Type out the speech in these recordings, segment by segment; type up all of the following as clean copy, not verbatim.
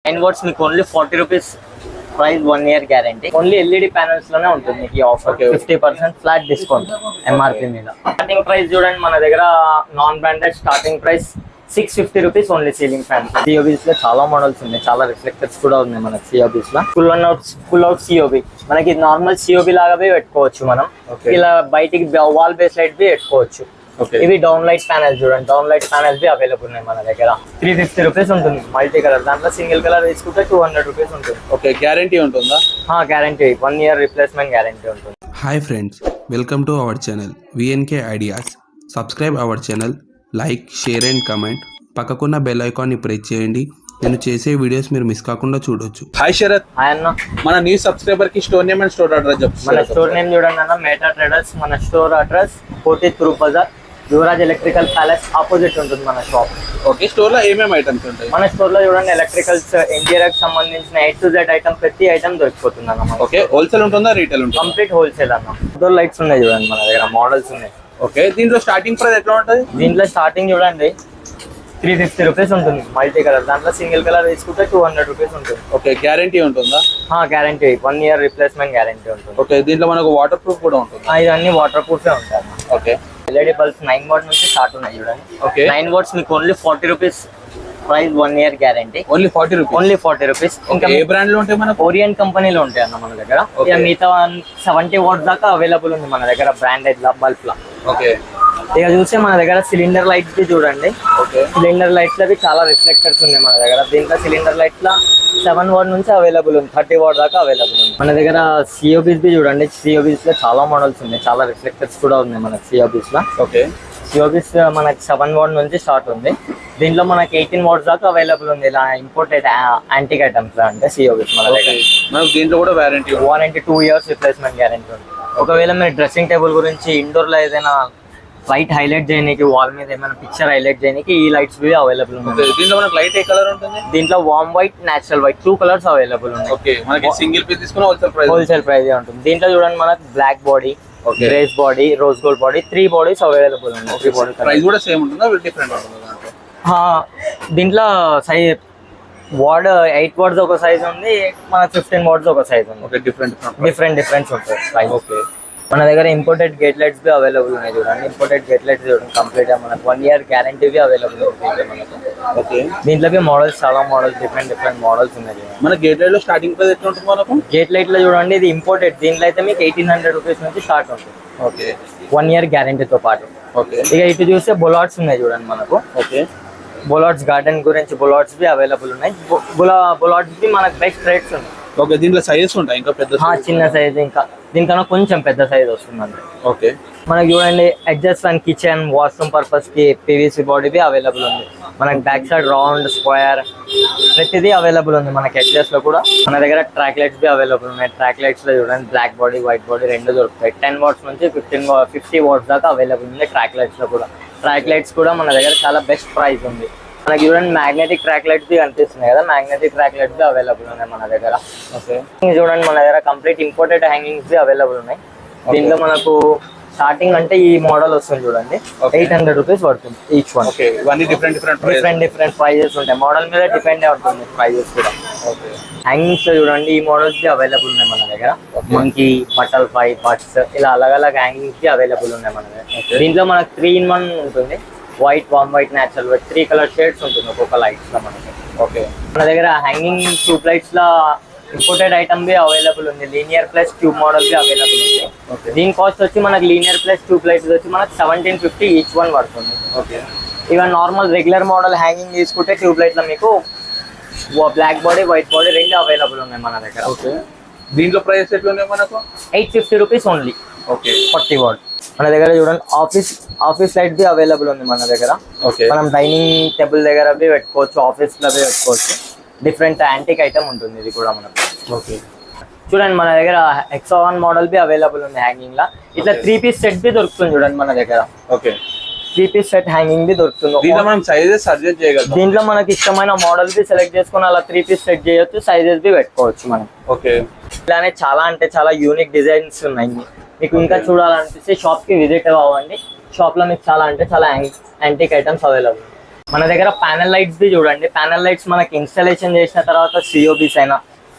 9 watts మీకు only 40 rupees price, 1 year guarantee. Only LED panels లోనే ఉంటుంది మీకు ఈ ఆఫర్. 50% ఫ్లాట్ డిస్కౌంట్ ఎంఆర్పి మీద. స్టార్టింగ్ ప్రైస్ చూడండి మన దగ్గర non branded starting price 650 rupees only ceiling fan. సిఓబీస్ లో చాలా మోడల్స్ ఉన్నాయి, చాలా రిఫ్లెక్టర్స్ కూడా ఉన్నాయి మనకి సిఓబీస్ లో. ఫుల్ అవుట్ సిఓబీ మనకి నార్మల్ సిఓబీ లాగా పెట్టుకోవచ్చు మనం. ఇలా బయటికి వాల్ బేస్ లైట్ బి పెట్టుకోవచ్చు. ఇవి డౌన్ లైట్ ప్యానల్ చూడండి, డౌన్ లైట్ ప్యానల్స్ బి అవైలబుల్ ఉన్నాయి మన దగ్గర. 350 రూపీస్ ఉంటుంది మల్టీ కలర్. దాంట్లో సింగిల్ కలర్ తీసుకుంటే 200 రూపీస్ ఉంటుంది. ఓకే, గ్యారంటీ ఉంటుందా? గ్యారంటీ 1 year రిప్లేస్మెంట్ గ్యారంటీ ఉంటుంది. Hi friends, welcome to our channel VNK ideas. Subscribe our channel, like, share and comment. పక్కకున్న బెల్ ఐకాన్ని ప్రెస్ చేయండి. నేను చేసే వీడియోస్ మీరు మిస్ కాకుండా చూడొచ్చు. హాయ్ శరత్. హాయ్ అన్న. మన న్యూ సబ్స్క్రైబర్ కి store name and store address చెప్పు. మన స్టోర్ నేమ్ చూడండి అన్న, మేటా ట్రేడర్స్. మన store address 40 Roop Bazar, Yuvaraj electrical palace opposite ఉంటుంది మన షాప్. ఓకే, స్టోర్ లో ఏమేమి ఐటమ్స్ ఉంటాయి? మన స్టోర్ లో చూడండి ఎలక్ట్రికల్స్, ఇంటీరియర్ కి సంబంధించిన A to Z ఐటమ్, ప్రతి ఐటమ్ దొరికిపోతుంది అన్న. ఓకే, హోల్సేల్ ఉంటుందా, రీటైల్ ఉంటుందా? కంప్లీట్ హోల్సేల్ అన్న. డోర్ లైట్స్ ఉన్నాయి చూడండి మన దగ్గర, మోడల్స్ ఉన్నాయి. ఓకే, దీంట్లో స్టార్టింగ్ ప్రైస్ ఎట్లా ఉంటుంది? దీంట్లో స్టార్టింగ్ చూడండి 350 రూపీస్ ఉంటుంది మల్టీ కలర్. దాంట్లో సింగిల్ కలర్ తీసుకుంటే 200 రూపీస్ ఉంటుంది. ఓకే, గ్యారంటీ ఉంటుందా? గ్యారంటీ 1 year రిప్లేస్మెంట్ గ్యారంటీ ఉంటుంది. ఓకే, దీంట్లో మనకు వాటర్ ప్రూఫ్ కూడా ఉంటుంది. ఇవన్నీ వాటర్ ప్రూఫ్ ఉంటాయి. ఓకే, ఎల్ఈడి బల్బ్స్ 9 వాట్ నుంచి స్టార్ట్ ఉన్నాయి చూడండి. ఓకే, 9 వాట్స్ మీకు only 40 rupees price, 1 year guarantee. Only 40 rupees. Only 40 rupees. ఇంకా ఏ బ్రాండ్ లో ఉంటాయి? మనకు ఓరియంట్ కంపెనీలో ఉంటాయి అన్న మన దగ్గర. ఇక మిగతా 70 వాట్స్ దాకా అవైలబుల్ ఉంది మన దగ్గర బ్రాండెడ్ బల్బ్ లా. ఓకే, ఇక చూస్తే మన దగ్గర సిలిండర్ లైట్స్ కి చూడండి. ఓకే, సిలిండర్ లైట్స్ లో చాలా రిఫ్లెక్టర్స్ ఉన్నాయి మన దగ్గర. దీంట్లో సిలిండర్ లైట్స్ లో 7 వాట్ నుంచి అవైలబుల్ ఉంది, 30 వాట్ దాకా అవైలబుల్ ఉంది మన దగ్గర. సిఓబీస్ బి చూడండి, సిఓబీస్ లో చాలా మోడల్స్ ఉన్నాయి, చాలా రిఫ్లెక్టర్స్ కూడా ఉన్నాయి మనకి సిఓబీస్ లో. ఓకే, సిఓబీస్ మనకి 7 వాట్ నుంచి స్టార్ట్ ఉంది. దీంట్లో మనకి 18 వాట్స్ దాకా అవైలబుల్ ఉంది. ఇలా ఇంపోర్టెడ్ యాంటిక్ ఐటమ్స్ అంటే సిఓబీస్ మన దగ్గర. మనకు దీంట్లో కూడా వారంటీ 2 years రిప్లేస్మెంట్ గ్యారంటీ ఉంది. ఒకవేళ మీరు డ్రెస్సింగ్ టేబుల్ గురించి ఇండోర్ లో ఏదైనా లైట్ హైలైట్ చేయడానికి, వాల్ మీద ఏమైనా పిక్చర్ హైలైట్ చేయడానికి ఈ లైట్స్ బి అవైలబుల్ ఉన్నాయి. దీంట్లో మనకు లైట్ ఏ కలర్ ఉంటుంది? దీంట్లో warm white, natural white 2 colours available ఉన్నాయి. ఓకే, మనకి సింగిల్ పీస్ తీసుకున్న హోల్సేల్ ప్రైస్ ఉంటుంది. దీంట్లో చూడండి మనకి black body, grey's body, rose gold body, 3 bodies available ఉన్నాయి. 3 బాడీ ప్రైస్ కూడా సేమ్ ఉంటుందా, డిఫరెంట్ ఉంటుందా? దీంట్లో సైజ్ వార్డ్ 8 వాట్స్ ఒక సైజ్ ఉంది, మన 15 వాట్స్ ఒక సైజ్ ఉంది. ఓకే, డిఫరెంట్ ఉంటుంది ప్రైస్. ఓకే, మన దగ్గర ఇంపోర్టెడ్ గేట్ లైట్స్ బి అవైలబుల్ ఉన్నాయి చూడండి. ఇంపోర్టెడ్ గేట్ లైట్స్ చూడండి, కంప్లీట్ గా మనకు 1 year గ్యారంటీ బి అవైలబుల్ ఉంది మనకు. ఓకే, దీంట్లో బి మోడల్స్, చాలా మోడల్స్, డిఫరెంట్ మోడల్స్ ఉన్నాయి. మన గేట్ లైట్ లో స్టార్టింగ్ ప్రైస్ ఎట్లా ఉంటుంది మనకు? గేట్ లైట్ లో చూడండి, ఇది ఇంపోర్టెడ్. దీంట్లో అయితే మీకు 1800 రూపీస్ నుంచి స్టార్ట్ ఉంటుంది. ఓకే, 1 year గ్యారంటీతో పాటు. ఓకే, ఇక ఇటు చూస్తే బొలాట్స్ ఉన్నాయి చూడండి మనకు. ఓకే, బొలాట్స్ గార్డెన్ గురించి బొలాట్స్ బి అవైలబుల్ ఉన్నాయి. బొలాట్స్ బి మనకు బెస్ట్ రేట్స్ ఉన్నాయి. ఓకే, దీంట్లో సైజెస్ ఉంటాయి ఇంకా పెద్ద చిన్న సైజ్, ఇంకా దీనికన్నా కొంచెం పెద్ద సైజ్ వస్తుందండి. ఓకే, మనకి చూడండి adjust and kitchen, washroom purpose కి పీవీసీ బాడీ బి అవైలబుల్ ఉంది మనకి. బ్యాక్ సైడ్ రౌండ్, స్క్వేర్ ప్రతిదీ అవైలబుల్ ఉంది మనకి. అడ్జస్ట్ లో కూడా మన దగ్గర ట్రాక్ లైట్స్ బి అవైలబుల్ ఉన్నాయి. ట్రాక్ లైట్స్ లో చూడండి బ్లాక్ బాడీ, వైట్ బాడీ రెండు దొరుకుతాయి. 10 వాట్స్ నుంచి 50 వాట్స్ దాకా అవైలబుల్ ఉంది ట్రాక్ లైట్స్ లో కూడా. ట్రాక్ లైట్స్ కూడా మన దగ్గర చాలా బెస్ట్ ప్రైస్ ఉంది. మనకి చూడండి మ్యాగ్నెటిక్ ట్రాక్ లైట్స్ బి కనిపిస్తున్నాయి కదా, మ్యాగ్నెటిక్ ట్రాక్ లైట్స్ బి అవైలబుల్ ఉన్నాయి మన దగ్గర. ఓకే, చూడండి మన దగ్గర complete imported hangings B available ఉన్నాయి. దీంట్లో మనకు స్టార్టింగ్ అంటే ఈ మోడల్ వస్తుంది చూడండి, 800 రూపీస్ పడుతుంది ఈచ్ వన్. ఓకే, ఇవన్నీ డిఫరెంట్ ప్రైజెస్ ఉంటాయి. మోడల్ మీద డిపెండ్ ఉంటుంది ప్రైజెస్ కూడా. ఓకే, హ్యాంగింగ్స్ చూడండి ఈ మోడల్స్ బి అవైలబుల్ ఉన్నాయి మన దగ్గర. మనకి బటర్ఫ్లై, బట్స్ ఇలా అలగ్ హ్యాంగింగ్స్ బి అవైలబుల్ ఉన్నాయి మన దగ్గర. దీంట్లో మనకు 3 in 1 ఉంటుంది. White, warm white, natural white 3 colour shades ఉంటుంది ఒక్కొక్క లైట్స్ లో మనకి. ఓకే, మన దగ్గర హ్యాంగింగ్ ట్యూబ్ లైట్స్ లా ఇంపోర్టెడ్ ఐటమ్ బి అవైలబుల్ ఉంది. లీనియర్ ప్లస్ ట్యూబ్ మోడల్ బి అవైలబుల్ ఉంది. దీని కాస్ట్ వచ్చి మనకి లీనియర్ ప్లస్ ట్యూబ్ లైట్స్ వచ్చి మనకి 1750 ఈచ్ వన్ పడుతుంది. ఓకే, ఇక నార్మల్ రెగ్యులర్ మోడల్ హ్యాంగింగ్ తీసుకుంటే ట్యూబ్ లైట్ లో మీకు బ్లాక్ బాడీ, వైట్ బాడీ రెండు అవైలబుల్ ఉన్నాయి మన దగ్గర. ఓకే, దీంట్లో ప్రైస్ ఎట్లా ఉన్నాయి మనకు? 850 రూపీస్ ఓన్లీ. Okay, 40 what. మన దగ్గర చూడండి ఆఫీస్ లైట్ బి అవైలబుల్ ఉంది మన దగ్గర. ఓకే, మనం డైనింగ్ టేబుల్ దగ్గర బి పెట్టుకోవచ్చు, ఆఫీస్ లో బి పెట్టుకోవచ్చు. డిఫరెంట్ యాంటిక్ ఐటమ్ ఉంటుంది ఇది కూడా మనకు. ఓకే, చూడండి మన దగ్గర X1 మోడల్ బి అవైలబుల్ ఉంది హ్యాంగింగ్ లా. ఇట్లా 3 పీస్ సెట్ బి దొరుకుతుంది చూడండి మన దగ్గర. ఓకే, 3 పీస్ సెట్ హ్యాంగింగ్ బి దొరుకుతుంది. దీంట్లో మనం సైజెస్ అడ్జస్ట్ చేయగలం. దీంట్లో మనకి ఇష్టమైన మోడల్ బి సెలెక్ట్ చేసుకుని అలా 3 పీస్ సెట్ చేయొచ్చు, సైజెస్ బి పెట్టుకోవచ్చు మనం. ఓకే, ఇలానే చాలా అంటే చాలా యూనిక్ డిజైన్స్ ఉన్నాయి. మీకు ఇంకా చూడాలనిపిస్తే షాప్ కి విజిట్ అవ్వండి. షాప్ లో మీకు చాలా అంటే చాలా యాంటిక్ ఐటమ్స్ అవైలబుల్. మన దగ్గర ప్యానల్ లైట్స్ ది చూడండి. ప్యానల్ లైట్స్ మనకి ఇన్స్టాలేషన్ చేసిన తర్వాత సిఓబిస్ అయినా,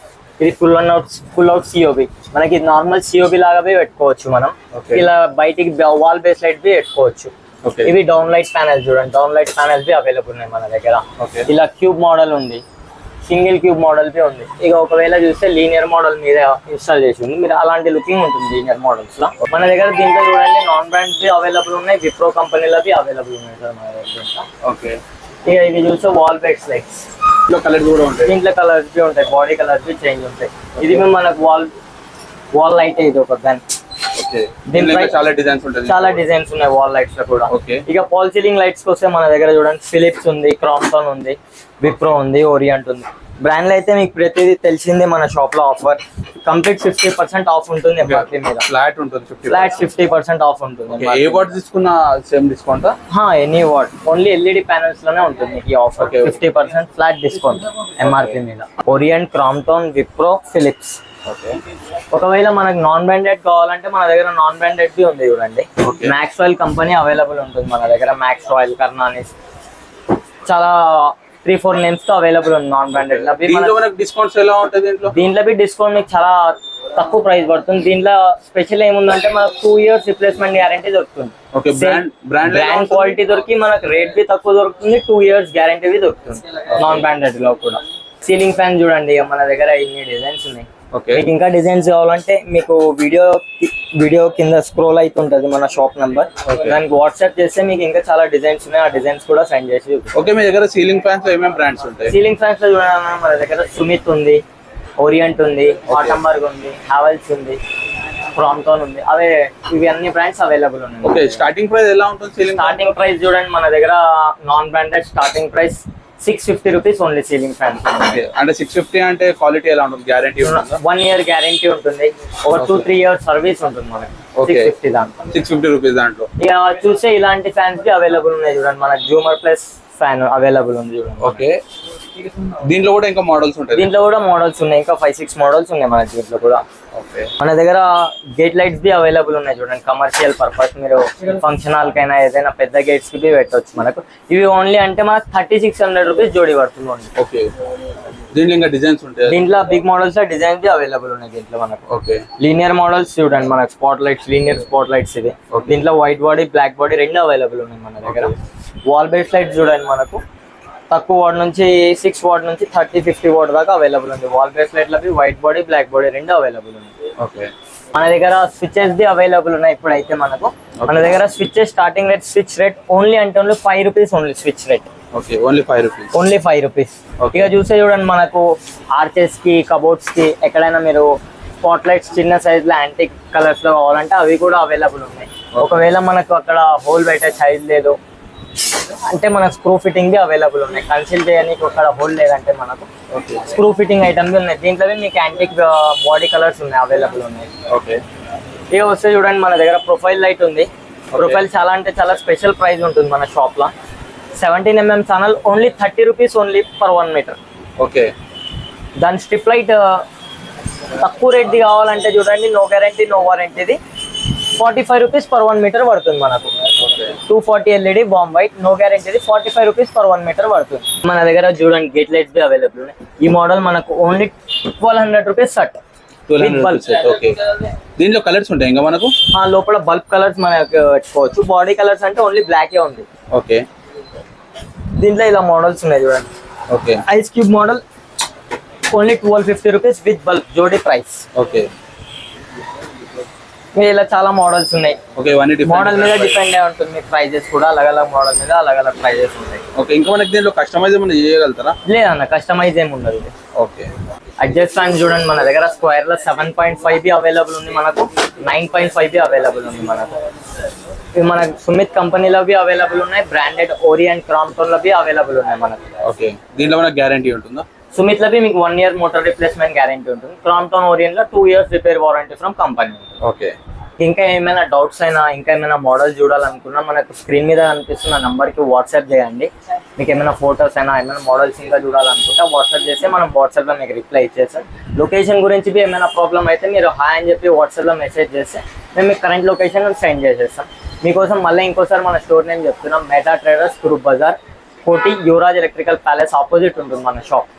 ఇది ఫుల్ అవుట్ సిఓబి. మనకి నార్మల్ సిఓబి లాగా పెట్టుకోవచ్చు మనం. ఇలా బయటికి వాల్ బేస్ లైట్ బి పెట్టుకోవచ్చు. ఇవి డౌన్ లైట్ ప్యానల్ చూడండి. Down light panel B available ఉన్నాయి మన దగ్గర. ఇలా క్యూబ్ మోడల్ ఉంది, సింగిల్ క్యూబ్ మోడల్ బి ఉంది. ఇక ఒకవేళ చూస్తే లీనియర్ మోడల్ మీద ఇన్స్టాల్ చేసి ఉంది. మీరు అలాంటి లుకింగ్ ఉంటుంది లీనియర్ మోడల్స్ లో. మన దగ్గర దీంట్లో చూడండి నాన్ బ్రాండ్ బి అవైలబుల్ ఉన్నాయి, విప్రో కంపెనీలో బి అవైలబుల్ ఉన్నాయి సార్ మన దగ్గర. ఓకే, ఇక ఇవి చూస్తే వాల్ బేస్ లైట్స్. కలర్స్ కూడా ఉంటాయి. దీంట్లో కలర్స్ బి ఉంటాయి, బాడీ కలర్స్ బి చేంజ్ ఉంటాయి. ఇది మనకు వాల్ లైట్. ఇది ఒక గన్. చాలా డిజైన్స్ ఉంటాయి, చాలా డిజైన్స్ ఉన్నాయి వాల్ లైట్స్ లో కూడా. ఇక ఫాల్ సీలింగ్ లైట్స్ వస్తే మన దగ్గర చూడండి ఫిలిప్స్ ఉంది, క్రాంప్టన్ ఉంది, విప్రో ఉంది, ఓరియంట్ ఉంది. బ్రాండ్ అయితే మీకు ప్రతిదీ తెలిసిందే. మన షాప్ లో ఆఫర్ కంప్లీట్ 50% ఆఫ్ ఉంటుంది. ఫ్లాట్ ఉంటుంది, ఫ్లాట్ 50% ఆఫ్ ఉంటుంది. ఏ వాట్ తీసుకున్నా same discount? Any watt, only LED panels లోనే ఉంటుంది ఈ ఆఫర్. 50% ఫ్లాట్ డిస్కౌంట్ ఎంఆర్పి మీద. Orient, Crompton, Wipro, Philips. ఒకవేళ మనకు నాన్ బ్రాండెడ్ కావాలంటే మన దగ్గర నాన్ బ్రాండెడ్ బి ఉంది చూడండి. మ్యాక్స్వెల్ కంపెనీ అవైలబుల్ ఉంటుంది మన దగ్గర. మ్యాక్స్ రాయల్, కర్నానిస్, చాలా 3-4 నేమ్స్ తో అవైలబుల్ ఉంది నాన్ బ్రాండెడ్ లో. డిస్కౌంట్స్ ఎలా ఉంటుంది దీంట్లో బి డిస్కౌంట్ మీకు చాలా తక్కువ ప్రైస్ పడుతుంది. దీంట్లో స్పెషల్ ఏముందంటే మనకు 2 years రిప్లేస్మెంట్ గ్యారంటీ దొరుకుతుంది. బ్రాండ్ క్వాలిటీ దొరికి మనకు రేట్ బి తక్కువ దొరుకుతుంది. 2 years గ్యారంటీ బి దొరుకుతుంది నాన్ బ్రాండెడ్ లో కూడా. సీలింగ్ ఫ్యాన్ చూడండి, మన దగ్గర ఇన్ని డిజైన్స్ ఉన్నాయి. మీకు ఇంకా డిజైన్స్ కావాలంటే మీకు వీడియో కింద స్క్రోల్ అవుతుంటది మన షాప్ నెంబర్. దానికి వాట్సాప్ చేస్తే మీకు ఇంకా చాలా డిజైన్స్ ఉన్నాయి. ఆ డిజైన్స్ కూడా సెండ్ చేసి. ఓకే, మీ దగ్గర సీలింగ్ ఫ్యాన్స్ లో ఏమేమి బ్రాండ్స్ ఉంటాయి? సీలింగ్ ఫ్యాన్స్ లో చూడాలన్నా మన దగ్గర సుమిత్ ఉంది, ఓరియంట్ ఉంది, ఆటంబర్గ్ ఉంది, హావెల్స్ ఉంది, క్రాంప్టన్ ఉంది. ఇవి అన్ని బ్రాండ్స్ అవైలబుల్ ఉన్నాయి. ఓకే, స్టార్టింగ్ ప్రైస్ ఎలా ఉంటుంది? స్టార్టింగ్ ప్రైస్ చూడండి మన దగ్గర non branded starting price 650 rupees only ceiling fan. అంటే 650 అంటే క్వాలిటీ ఎలా ఉంటుంది? గ్యారంటీ 1 year గ్యారంటీ ఉంటుంది. ఒక 2-3 years సర్వీస్ ఉంటుంది మనకి. 650 దాంట్లో, 650 రూపీస్ దాంట్లో. ఇక చూస్తే ఇలాంటి ఫ్యాన్స్ బి అవైలబుల్ ఉన్నాయి చూడండి. మన జూమర్ ప్లస్ ఫ్యాన్ అవైలబుల్ ఉంది చూడండి. ఓకే, దీంట్లో కూడా ఇంకా మోడల్స్ ఉంటాయి? దీంట్లో కూడా మోడల్స్ ఉన్నాయి, ఇంకా 5-6 మోడల్స్ ఉన్నాయి మన దీంట్లో కూడా. మన దగ్గర గేట్ లైట్స్ బి అవైలబుల్ ఉన్నాయి చూడండి. కమర్షియల్ పర్పస్ మీరు ఫంక్షన్ హాల్ కైనా ఏదైనా పెద్ద గేట్స్ కి బి పెట్టవచ్చు మనకు. ఇవి ఓన్లీ అంటే మనకు 3600 రూపీస్ జోడీ పడుతుంది ఓన్లీ. ఓకే, దీంట్లో ఇంకా డిజైన్స్ ఉంటాయి? దీంట్లో బిగ్ మోడల్స్ డిజైన్స్ బి అవైలబుల్ ఉన్నాయి దీంట్లో మనకు. ఓకే, లీనియర్ మోడల్స్ చూడండి మనకు. Spot lights, linear spot lights ఇవి. దీంట్లో వైట్ బాడీ, బ్లాక్ బాడీ రెండు అవైలబుల్ ఉన్నాయి మన దగ్గర. వాల్ బేస్ లైట్స్ చూడండి మనకు. తక్కువ వాట్ నుంచి 6 వాట్ నుంచి 30-50 వాట్ దాకా అవైలబుల్ ఉంది. వాల్ బేస్ లైట్ లో వైట్ బాడీ, బ్లాక్ బాడీ రెండు అవైలబుల్ ఉంది. ఓకే, మన దగ్గర స్విచెస్ ది అవైలబుల్ ఉన్నాయి ఇప్పుడైతే మనకు. మన దగ్గర switches starting rate, switch rate only అంటే only 5 rupees only switch rate. Okay, only 5 rupees. Only 5 rupees. ఇక చూస్తే చూడండి మనకు ఆర్చెస్ కి, కబోర్డ్స్ కి ఎక్కడైనా మీరు స్పాట్ లైట్స్ చిన్న సైజ్ లో యాంటిక్ కలర్స్ లో కావాలంటే అవి కూడా అవైలబుల్ ఉన్నాయి. ఒకవేళ మనకు అక్కడ హోల్ పెట్టే సైజ్ లేదు అంటే మనకు స్క్రూ ఫిట్టింగ్ అవైలబుల్ ఉన్నాయి. కన్సిల్ చేయడానికి అక్కడ హోల్ లేదంటే మనకు స్క్రూ ఫిట్టింగ్ ఐటమ్స్ ఉన్నాయి. దీంట్లో మీకు యాంటిక్ బాడీ కలర్స్ ఉన్నాయి అవైలబుల్ ఉన్నాయి. ఓకే, ఇక వస్తే చూడండి మన దగ్గర ప్రొఫైల్ లైట్ ఉంది. ప్రొఫైల్ చాలా అంటే చాలా స్పెషల్ ప్రైస్ ఉంటుంది మన షాప్ లో. 17 mm channel only 30 rupees only per 1 metre. Okay, దాని స్ట్రిప్ లైట్ తక్కువ రేట్ది కావాలంటే చూడండి, నో గ్యారంటీ నో వారంటీది 45 రూపీస్ పర్ 1 మీటర్ పడుతుంది మనకు. 240 LED బాంబ్ white, no guarantee 45 rupees per 1 metre పడుతుంది. మన దగ్గర చూడండి గేట్ లైట్స్ బి అవైలబుల్ ఉన్నాయి. ఈ మోడల్ మనకు ఓన్లీ 1200 రూపీస్ షర్ట్. ఓకే, దీంట్లో కలర్స్ ఉంటాయి ఇంకా మనకు? లోపల బల్బ్ కలర్స్ మనకు పెట్టుకోవచ్చు. బాడీ కలర్స్ అంటే ఓన్లీ బ్లాక్ ఉంది. ఓకే, దీంట్లో ఇలా మోడల్స్ ఉన్నాయి చూడండి. Okay, ice cube model only 1250 rupees with bulb జోడీ ప్రైస్. ఓకే, ఇలా చాలా మోడల్స్ ఉన్నాయి. ఓకే, మోడల్ మీద డిపెండ్ అయి ఉంటుంది ప్రైజెస్ కూడా. అలగ్ మోడల్ మీద అలగ్ ప్రైజెస్ ఉంటాయి. ఓకే, ఇంకా మనకి దీంట్లో కస్టమైజ్ ఏమైనా చేయగలుగుతారా? లేదన్న, కస్టమైజ్ ఏమి ఉండదు. ఓకే, అడ్జస్ట్ ఫ్యాన్ చూడండి మన దగ్గర స్క్వేర్ లో 7.5 బి అవైలబుల్ ఉంది మనకు. 9.5 బి అవైలబుల్ ఉంది మనకు. ఇవి మనకు సుమిత్ కంపెనీలో బి అవైలబుల్ ఉన్నాయి. బ్రాండెడ్ ఓరియంట్, క్రాంప్టన్ లో బి అవైలబుల్ ఉన్నాయి మనకు. ఓకే, దీంట్లో మనకు గ్యారంటీ ఉంటుందా? సుమిత్ లో బి మీకు 1 year మోటార్ రిప్లేస్మెంట్ గ్యారంటీ ఉంటుంది. క్రాంప్టన్, ఓరియంట్ లో 2 years repair warranty from company. Okay, ఇంకా ఏమైనా డౌట్స్ అయినా, ఇంకా ఏమైనా మోడల్ చూడాలనుకున్నా మనకు స్క్రీన్ మీద కనిపిస్తున్న నంబర్కి వాట్సాప్ చేయండి. మీకు ఏమైనా ఫొటోస్ అయినా, ఏమైనా మోడల్స్ ఇంకా చూడాలనుకుంటే వాట్సాప్ చేస్తే మనం వాట్సాప్లో మీకు రిప్లై ఇచ్చేస్తాం. లొకేషన్ గురించి ఏమైనా ప్రాబ్లం అయితే మీరు హాయ్ అని చెప్పి వాట్సాప్లో మెసేజ్ చేస్తే మేము మీకు కరెంట్ లొకేషన్ సెండ్ చేసేస్తాం. మీకోసం మళ్ళీ ఇంకోసారి మన స్టోర్ నేమ్ చెప్తున్నాం, మెటా ట్రేడర్స్, కురుప్ బజార్, కోటి యువరాజ్ ఎలక్ట్రికల్ ప్యాలెస్ ఆపోజిట్ ఉంటుంది మన షాప్.